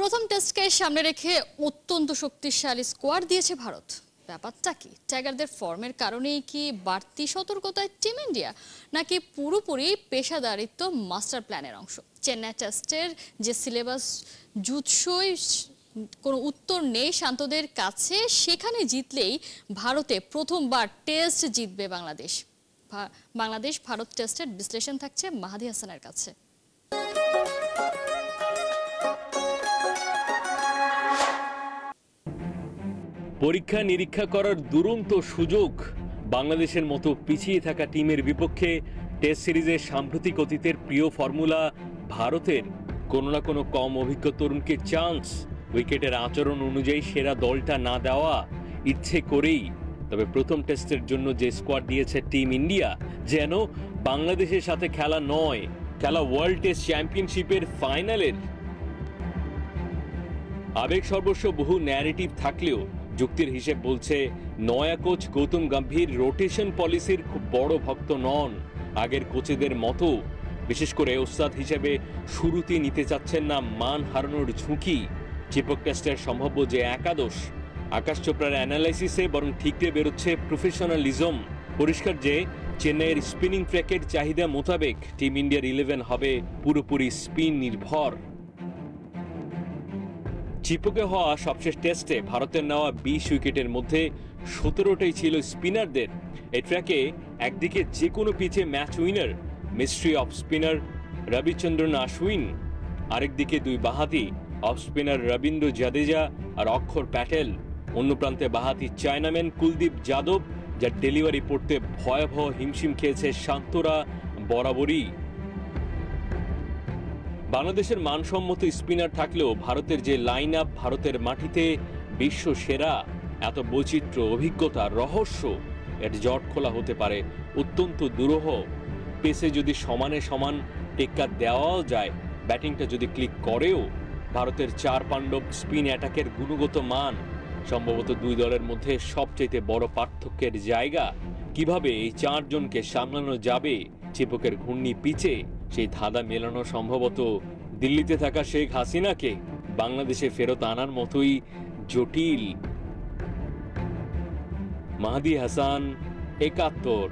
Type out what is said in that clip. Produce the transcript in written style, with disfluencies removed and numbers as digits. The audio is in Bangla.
প্রথম টেস্টকে সামনে রেখে অত্যন্ত শক্তিশালী স্কোয়াড দিয়েছে ভারত। ব্যাপারটা কি, টাইগারদের ফর্মের কারণেই কি বাড়তি সতর্কতায় টিম ইন্ডিয়া, নাকি পুরোপুরি পেশাদারিত্ব মাস্টার প্ল্যানের অংশ? চেন্নাই টেস্টের যে সিলেবাস জুৎসই কোনো উত্তর নেই শান্তদের কাছে, সেখানে জিতলেই ভারতে প্রথমবার টেস্ট জিতবে বাংলাদেশ। বাংলাদেশ ভারত টেস্টের বিশ্লেষণ থাকছে মাহাদি হাসানের কাছে। পরীক্ষা নিরীক্ষা করার দুরন্ত সুযোগ বাংলাদেশের মতো পিছিয়ে থাকা টিমের বিপক্ষে টেস্ট সিরিজের সাম্প্রতিক অতীতের প্রিয় ফর্মুলা ভারতের। কোনো না কোনো কম অভিজ্ঞ তরুণকে চান্স, উইকেটের আচরণ অনুযায়ী সেরা দলটা না দেওয়া ইচ্ছে করেই। তবে প্রথম টেস্টের জন্য যে স্কোয়াড দিয়েছে টিম ইন্ডিয়া, যেন বাংলাদেশের সাথে খেলা নয়, খেলা ওয়ার্ল্ড টেস্ট চ্যাম্পিয়নশিপের ফাইনালের। আবেগ সর্বস্ব বহু ন্যারেটিভ থাকলেও যুক্তির হিসেব বলছে নয়া কোচ গৌতম গম্ভীর রোটেশন পলিসির খুব বড় ভক্ত নন। আগের কোচেদের মতো বিশেষ করে ওস্তাদ হিসেবে শুরুতেই নিতে চাচ্ছেন না মান হারানোর ঝুঁকি। চিপক টেস্টের সম্ভাব্য যে একাদশ, আকাশ চোপড়ার অ্যানালাইসিসে বরং ঠিকরে বেরোচ্ছে প্রফেশনালিজম। পরিষ্কার যে চেন্নাইয়ের স্পিনিং ট্র্যাকের চাহিদা মোতাবেক টিম ইন্ডিয়ার 11 হবে পুরোপুরি স্পিন নির্ভর। চিপকে হওয়া সবশেষ টেস্টে ভারতের নেওয়া 20 উইকেটের মধ্যে 17টাই ছিল স্পিনারদের। এই ট্র্যাকে একদিকে যে কোনো পিচে match winner mystery off spinner Ravichandran Ashwin, আরেকদিকে দুই বাহাতি অফ স্পিনার রবীন্দ্র জাদেজা আর অক্ষর প্যাটেল। অন্য প্রান্তে বাহাতি চায়নাম্যান কুলদীপ যাদব, যার ডেলিভারি পড়তে ভয়াবহ হিমশিম খেয়েছে শান্তরা বরাবরই। বাংলাদেশের মানসম্মত স্পিনার থাকলেও ভারতের যে লাইন আপ ভারতের মাটিতে বিশ্ব সেরা, এত বৈচিত্র্য, অভিজ্ঞতা, রহস্য, এর জট খোলা হতে পারে অত্যন্ত দুরূহ। পেসে যদি সমানে সমান টেক্কা দেওয়াও যায়, ব্যাটিংটা যদি ক্লিক করেও, ভারতের চার পাণ্ডব স্পিন অ্যাটাকের গুণগত মান সম্ভবত দুই দলের মধ্যে সবচেয়ে বড় পার্থক্যের জায়গা। কিভাবে এই চারজনকে সামলানো যাবে চিপকের ঘূর্ণি পিচে, সেই ধাঁধা মেলানো সম্ভবত দিল্লিতে থাকা শেখ হাসিনাকে বাংলাদেশে ফেরত আনার মতোই জটিল। মাহাদি হাসান, ৭১।